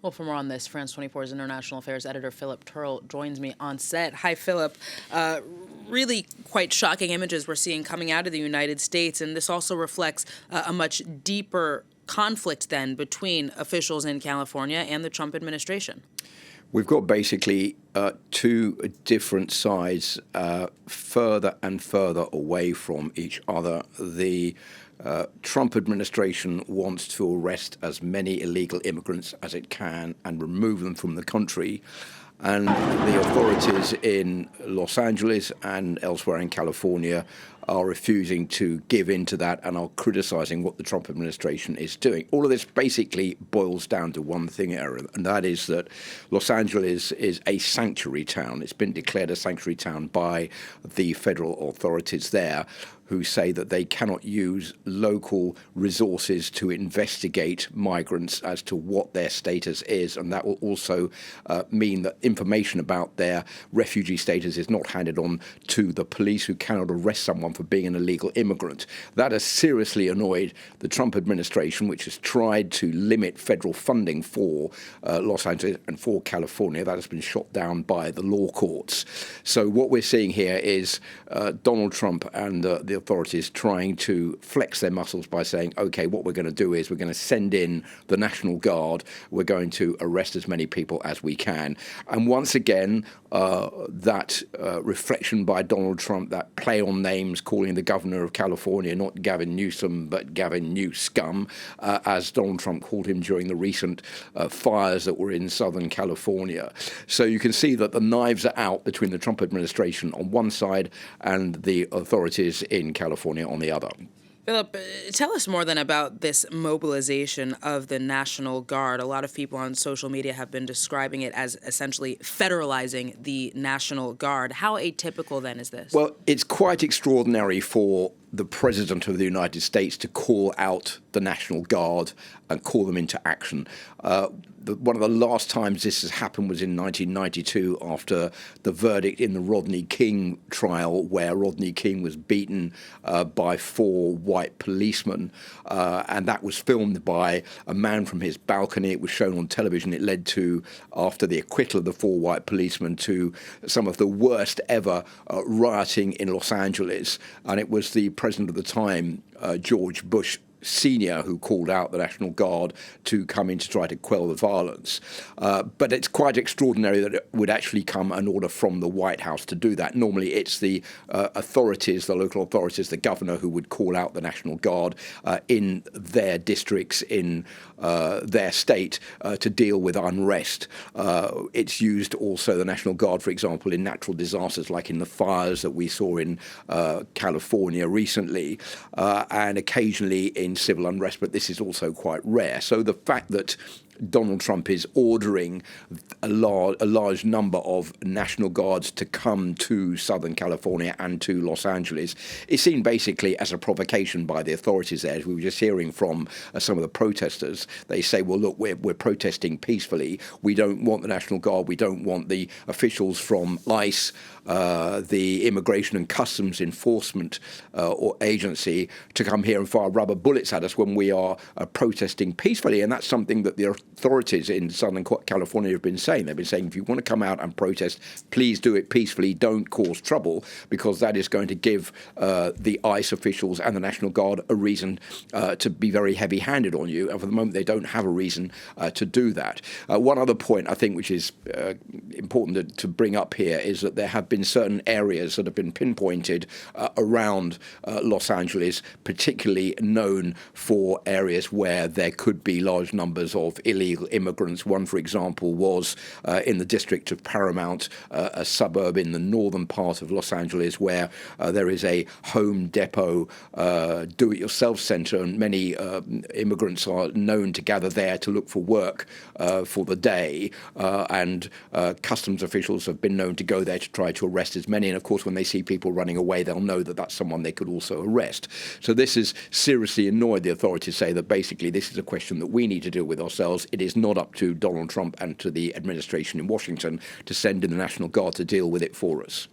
Well, for more on this, France 24's international affairs editor Philip Turle joins me on set. Hi, Philip. Really quite shocking images we're seeing coming out of the United States, and this also reflects a much deeper conflict then between officials in California and the Trump administration. We've got basically two different sides further and further away from each other. The Trump administration wants to arrest as many illegal immigrants as it can and remove them from the country. And the authorities in Los Angeles and elsewhere in California are refusing to give in to that and are criticizing what the Trump administration is doing. All of this basically boils down to one thing, Aaron, and that is that Los Angeles is a sanctuary town. It's been declared a sanctuary town by the federal authorities there, who say that they cannot use local resources to investigate migrants as to what their status is, and that will also mean that information about their refugee status is not handed on to the police, who cannot arrest someone for being an illegal immigrant. That has seriously annoyed the Trump administration, which has tried to limit federal funding for Los Angeles and for California. That has been shot down by the law courts. So what we're seeing here is Donald Trump and the authorities trying to flex their muscles by saying, okay, what we're going to do is we're going to send in the National Guard. We're going to arrest as many people as we can. And once again, that reflection by Donald Trump, that play on names, calling the governor of California not Gavin Newsom but Gavin Newscum, as Donald Trump called him during the recent fires that were in Southern California. So you can see that the knives are out between the Trump administration on one side and the authorities in California on the other. Philip, tell us more then about this mobilization of the National Guard. A lot of people on social media have been describing it as essentially federalizing the National Guard. How atypical then is this? Well, it's quite extraordinary for the President of the United States to call out the National Guard and call them into action. One of the last times this has happened was in 1992 after the verdict in the Rodney King trial, where Rodney King was beaten by 4 white policemen, and that was filmed by a man from his balcony. It was shown on television. It led to, after the acquittal of the 4 white policemen, to some of the worst ever rioting in Los Angeles, and it was the president of the time, George Bush Senior, who called out the National Guard to come in to try to quell the violence. But it's quite extraordinary that it would actually come an order from the White House to do that. Normally it's the authorities, the local authorities, the governor, who would call out the National Guard in their districts, in their state, to deal with unrest. It's used also, the National Guard, for example, in natural disasters like in the fires that we saw in California recently, and occasionally in civil unrest, but this is also quite rare. So the fact that Donald Trump is ordering a large number of National Guards to come to Southern California and to Los Angeles is seen basically as a provocation by the authorities there. As we were just hearing from some of the protesters, they say, well, look, we're protesting peacefully. We don't want the National Guard. We don't want the officials from ICE, the Immigration and Customs Enforcement or agency, to come here and fire rubber bullets at us when we are protesting peacefully. And that's something that the authorities in Southern California have been saying. They've been saying, if you want to come out and protest, please do it peacefully, don't cause trouble, because that is going to give the ICE officials and the National Guard a reason to be very heavy-handed on you. And for the moment, they don't have a reason to do that. One other point, I think, which is important to bring up here, is that there have been certain areas that have been pinpointed around Los Angeles, particularly known for areas where there could be large numbers of illegal immigrants. One, for example, was in the district of Paramount, a suburb in the northern part of Los Angeles, where there is a Home Depot do-it-yourself center, and many immigrants are known to gather there to look for work for the day, and customs officials have been known to go there to try to arrest as many. And of course, when they see people running away, they'll know that that's someone they could also arrest. So this has seriously annoyed the authorities, say that basically this is a question that we need to deal with ourselves. It is not up to Donald Trump and to the administration in Washington to send in the National Guard to deal with it for us.